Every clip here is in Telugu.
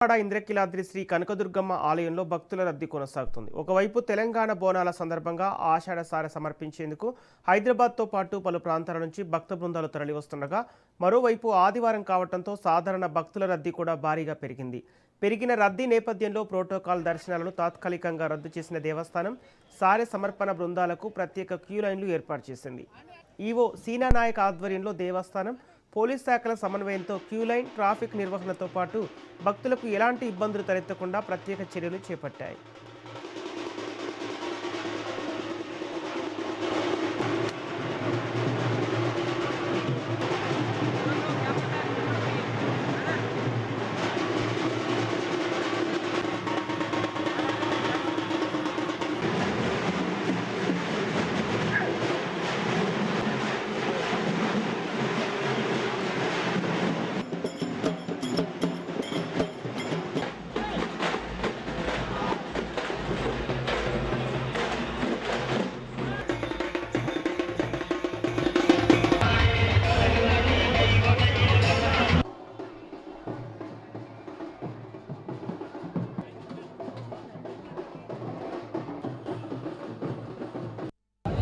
ఇంద్రకీలాద్రి శ్రీ కనకదుర్గమ్మ ఆలయంలో భక్తుల రద్దీ కొనసాగుతుంది. ఒకవైపు తెలంగాణ బోనాల సందర్భంగా ఆషాఢ సారె సమర్పించేందుకు హైదరాబాద్తో పాటు పలు ప్రాంతాల నుంచి భక్త బృందాలు తరలివస్తుండగా, మరోవైపు ఆదివారం కావడంతో సాధారణ భక్తుల రద్దీ కూడా భారీగా పెరిగింది. పెరిగిన రద్దీ నేపథ్యంలో ప్రోటోకాల్ దర్శనాలను తాత్కాలికంగా రద్దు చేసిన దేవస్థానం సారె సమర్పణ బృందాలకు ప్రత్యేక క్యూ లైన్లు ఏర్పాటు చేసింది. ఈవో సీనా నాయక్ ఆధ్వర్యంలో దేవస్థానం పోలీస్ శాఖల సమన్వయంతో క్యూ లైన్, ట్రాఫిక్ నిర్వహణతో పాటు భక్తులకు ఎలాంటి ఇబ్బందులు తలెత్తకుండా ప్రత్యేక చర్యలు చేపట్టాయి.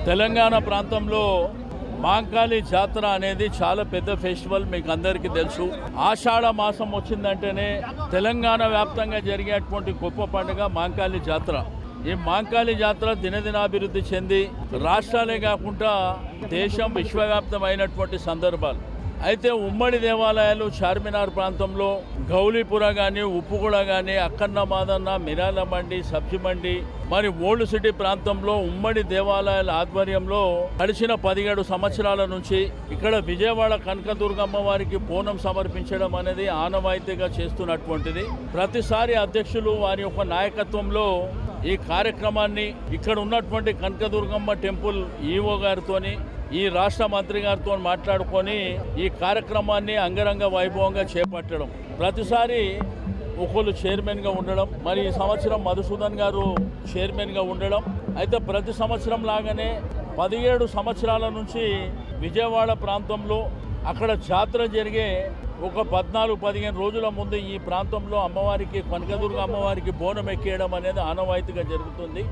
తెలంగాణ ప్రాంతంలో మాంకాళి జాతర అనేది చాలా పెద్ద ఫెస్టివల్, మీకు అందరికీ తెలుసు. ఆషాఢ మాసం వచ్చిందంటేనే తెలంగాణ వ్యాప్తంగా జరిగేటువంటి గొప్ప పండుగ మాంకాళి జాతర. ఈ మాంకాళి జాతర దినదినాభివృద్ధి చెంది రాష్ట్రాలే కాకుండా దేశం విశ్వవ్యాప్తమైనటువంటి సందర్భాలు. అయితే ఉమ్మడి దేవాలయాలు చార్మినార్ ప్రాంతంలో గౌలీపుర కానీ, ఉప్పుగూడ కానీ, అక్కన్న మాదన్న, మిరాల మండి, సబ్జి మండి, మరి ఓల్డ్ సిటీ ప్రాంతంలో ఉమ్మడి దేవాలయాల ఆధ్వర్యంలో గడిచిన 17 సంవత్సరాల నుంచి ఇక్కడ విజయవాడ కనకదుర్గమ్మ వారికి బోనం సమర్పించడం అనేది ఆనవాయితీగా చేస్తున్నటువంటిది. ప్రతిసారి అధ్యక్షులు వారి యొక్క నాయకత్వంలో ఈ కార్యక్రమాన్ని ఇక్కడ ఉన్నటువంటి కనకదుర్గమ్మ టెంపుల్ ఈవో గారితోని, ఈ రాష్ట్ర మంత్రి గారితో మాట్లాడుకొని ఈ కార్యక్రమాన్ని అంగరంగ వైభవంగా చేపట్టడం, ప్రతిసారి ఒకళ్ళు చైర్మన్గా ఉండడం, మరి ఈ సంవత్సరం మధుసూదన్ గారు చైర్మన్గా ఉండడం. అయితే ప్రతి సంవత్సరం లాగానే 17 సంవత్సరాల నుంచి విజయవాడ ప్రాంతంలో అక్కడ జాతర జరిగే ఒక 14-15 రోజుల ముందు ఈ ప్రాంతంలో అమ్మవారికి, కనకదుర్గ అమ్మవారికి బోనం ఎక్కేయడం అనేది ఆనవాయితీగా జరుగుతుంది.